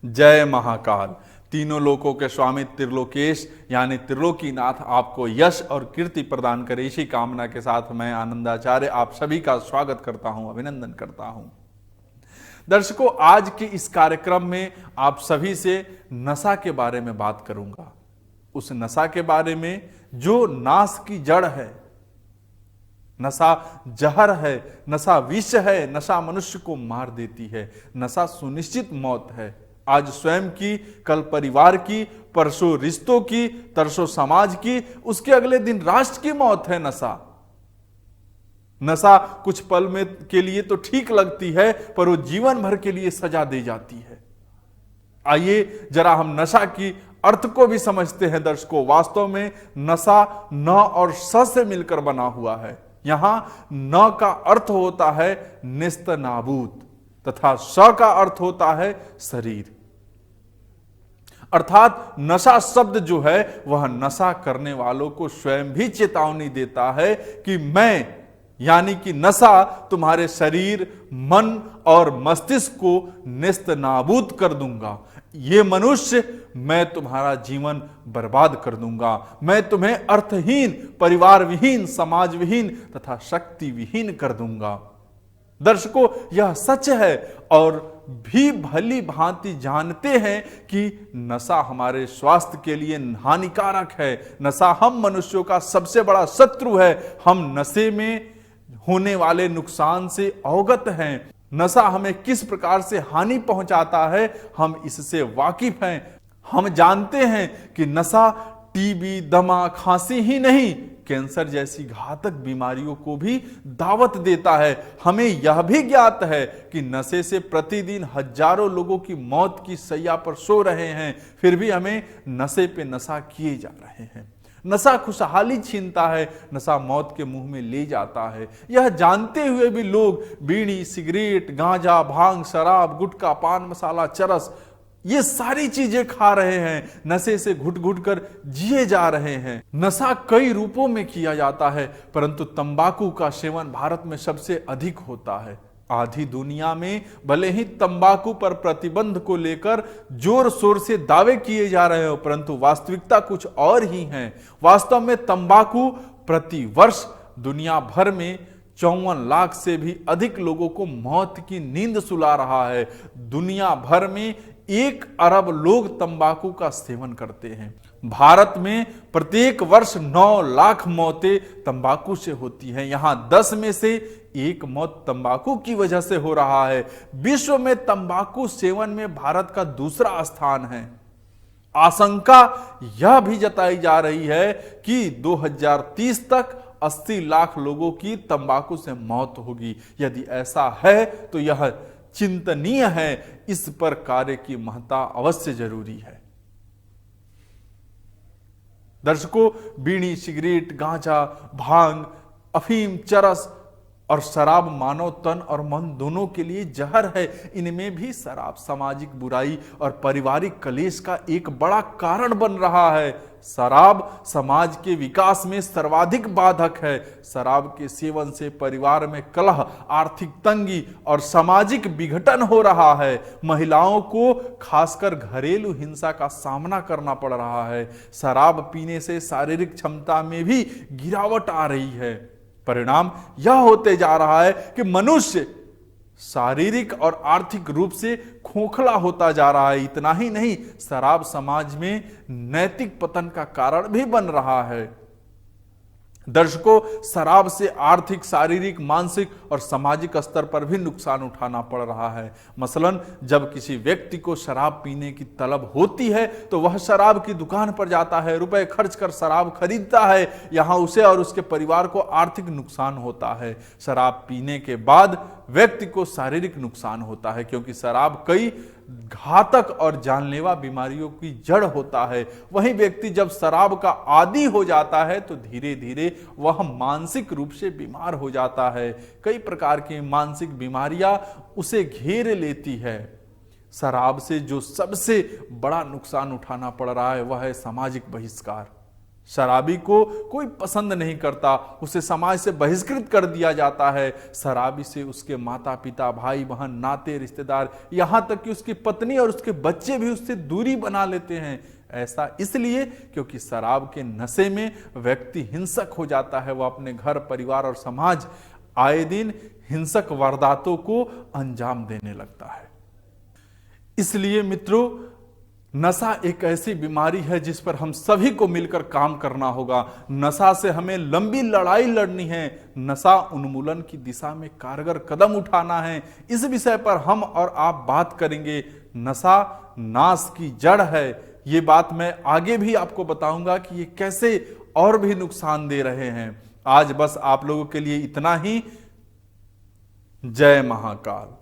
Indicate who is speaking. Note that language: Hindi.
Speaker 1: जय महाकाल। तीनों लोकों के स्वामी त्रिलोकेश यानी त्रिलोकीनाथ आपको यश और कीर्ति प्रदान करे, इसी कामना के साथ मैं आनंदाचार्य आप सभी का स्वागत करता हूं, अभिनंदन करता हूं। दर्शकों, आज के इस कार्यक्रम में आप सभी से नशा के बारे में बात करूंगा। उस नशा के बारे में जो नाश की जड़ है। नशा जहर है, नशा विष है, नशा मनुष्य को मार देती है, नशा सुनिश्चित मौत है। आज स्वयं की, कल परिवार की, परसों रिश्तों की, तरसों समाज की, उसके अगले दिन राष्ट्र की मौत है नशा। नशा कुछ पल में के लिए तो ठीक लगती है, पर वो जीवन भर के लिए सजा दे जाती है। आइए जरा हम नशा की अर्थ को भी समझते हैं। दर्शकों, वास्तव में नशा न और स से मिलकर बना हुआ है। यहां न का अर्थ होता है नेस्त नाबूद तथा स का अर्थ होता है शरीर। अर्थात नशा शब्द जो है वह नशा करने वालों को स्वयं भी चेतावनी देता है कि मैं यानी कि नशा तुम्हारे शरीर, मन और मस्तिष्क को नेस्त नाबूद कर दूंगा। ये मनुष्य, मैं तुम्हारा जीवन बर्बाद कर दूंगा। मैं तुम्हें अर्थहीन, परिवार विहीन, समाज विहीन तथा शक्ति विहीन कर दूंगा। दर्शकों, यह सच है और भी भली भांति जानते हैं कि नशा हमारे स्वास्थ्य के लिए हानिकारक है। नशा हम मनुष्यों का सबसे बड़ा शत्रु है। हम नशे में होने वाले नुकसान से अवगत हैं। नशा हमें किस प्रकार से हानि पहुंचाता है हम इससे वाकिफ हैं। हम जानते हैं कि नशा टीबी, दमा, खांसी ही नहीं, कैंसर जैसी घातक बीमारियों को भी दावत देता है। हमें यह भी ज्ञात है कि नशे से प्रतिदिन हजारों लोगों की मौत की शैया पर सो रहे हैं, फिर भी हमें नशे पे नशा किए जा रहे हैं। नशा खुशहाली छीनता है, नशा मौत के मुंह में ले जाता है। यह जानते हुए भी लोग बीड़ी, सिगरेट, गांजा, भांग, शराब, गुटखा, पान मसाला, चरस, ये सारी चीजें खा रहे हैं। नशे से घुट घुट कर जिए जा रहे हैं। नशा कई रूपों में किया जाता है, परंतु तंबाकू का सेवन भारत में सबसे अधिक होता है। आधी दुनिया में भले ही तंबाकू पर प्रतिबंध को लेकर जोर शोर से दावे किए जा रहे हो, परंतु वास्तविकता कुछ और ही है। वास्तव में तंबाकू प्रति वर्ष दुनिया भर में 54 लाख से भी अधिक लोगों को मौत की नींद सुला रहा है। दुनिया भर में 1 अरब लोग तंबाकू का सेवन करते हैं। भारत में प्रत्येक वर्ष 9 लाख मौतें तंबाकू से होती हैं। यहां 10 में से 1 मौत तंबाकू की वजह से हो रहा है। विश्व में तंबाकू सेवन में भारत का दूसरा स्थान है। आशंका यह भी जताई जा रही है कि 2030 तक 80 लाख लोगों की तंबाकू से मौत होगी। यदि ऐसा है तो यह चिंतनीय है। इस पर कार्य की महत्ता अवश्य जरूरी है। दर्शकों, बीड़ी, सिगरेट, गांजा, भांग, अफीम, चरस और शराब मानव तन और मन दोनों के लिए जहर है। इनमें भी शराब सामाजिक बुराई और पारिवारिक कलेश का एक बड़ा कारण बन रहा है। शराब समाज के विकास में सर्वाधिक बाधक है। शराब के सेवन से परिवार में कलह, आर्थिक तंगी और सामाजिक विघटन हो रहा है। महिलाओं को खासकर घरेलू हिंसा का सामना करना पड़ रहा है। शराब पीने से शारीरिक क्षमता में भी गिरावट आ रही है। परिणाम यह होते जा रहा है कि मनुष्य शारीरिक और आर्थिक रूप से खोखला होता जा रहा है। इतना ही नहीं, शराब समाज में नैतिक पतन का कारण भी बन रहा है। दर्शकों, शराब से आर्थिक, शारीरिक, मानसिक और सामाजिक स्तर पर भी नुकसान उठाना पड़ रहा है। मसलन जब किसी व्यक्ति को शराब पीने की तलब होती है तो वह शराब की दुकान पर जाता है, रुपए खर्च कर शराब खरीदता है। यहां उसे और उसके परिवार को आर्थिक नुकसान होता है। शराब पीने के बाद व्यक्ति को शारीरिक नुकसान होता है, क्योंकि शराब कई घातक और जानलेवा बीमारियों की जड़ होता है। वही व्यक्ति जब शराब का आदी हो जाता है तो धीरे धीरे वह मानसिक रूप से बीमार हो जाता है। कई प्रकार की मानसिक बीमारियां उसे घेर लेती है। शराब से जो सबसे बड़ा नुकसान उठाना पड़ रहा है वह है सामाजिक बहिष्कार। शराबी को कोई पसंद नहीं करता, उसे समाज से बहिष्कृत कर दिया जाता है। शराबी से उसके माता पिता, भाई बहन, नाते रिश्तेदार, यहां तक कि उसकी पत्नी और उसके बच्चे भी उससे दूरी बना लेते हैं। ऐसा इसलिए क्योंकि शराब के नशे में व्यक्ति हिंसक हो जाता है। वह अपने घर, परिवार और समाज आए दिन हिंसक वारदातों को अंजाम देने लगता है। इसलिए मित्रों, नशा एक ऐसी बीमारी है जिस पर हम सभी को मिलकर काम करना होगा। नशा से हमें लंबी लड़ाई लड़नी है। नशा उन्मूलन की दिशा में कारगर कदम उठाना है। इस विषय पर हम और आप बात करेंगे। नशा नाश की जड़ है। ये बात मैं आगे भी आपको बताऊंगा कि ये कैसे और भी नुकसान दे रहे हैं। आज बस आप लोगों के लिए इतना ही। जय महाकाल।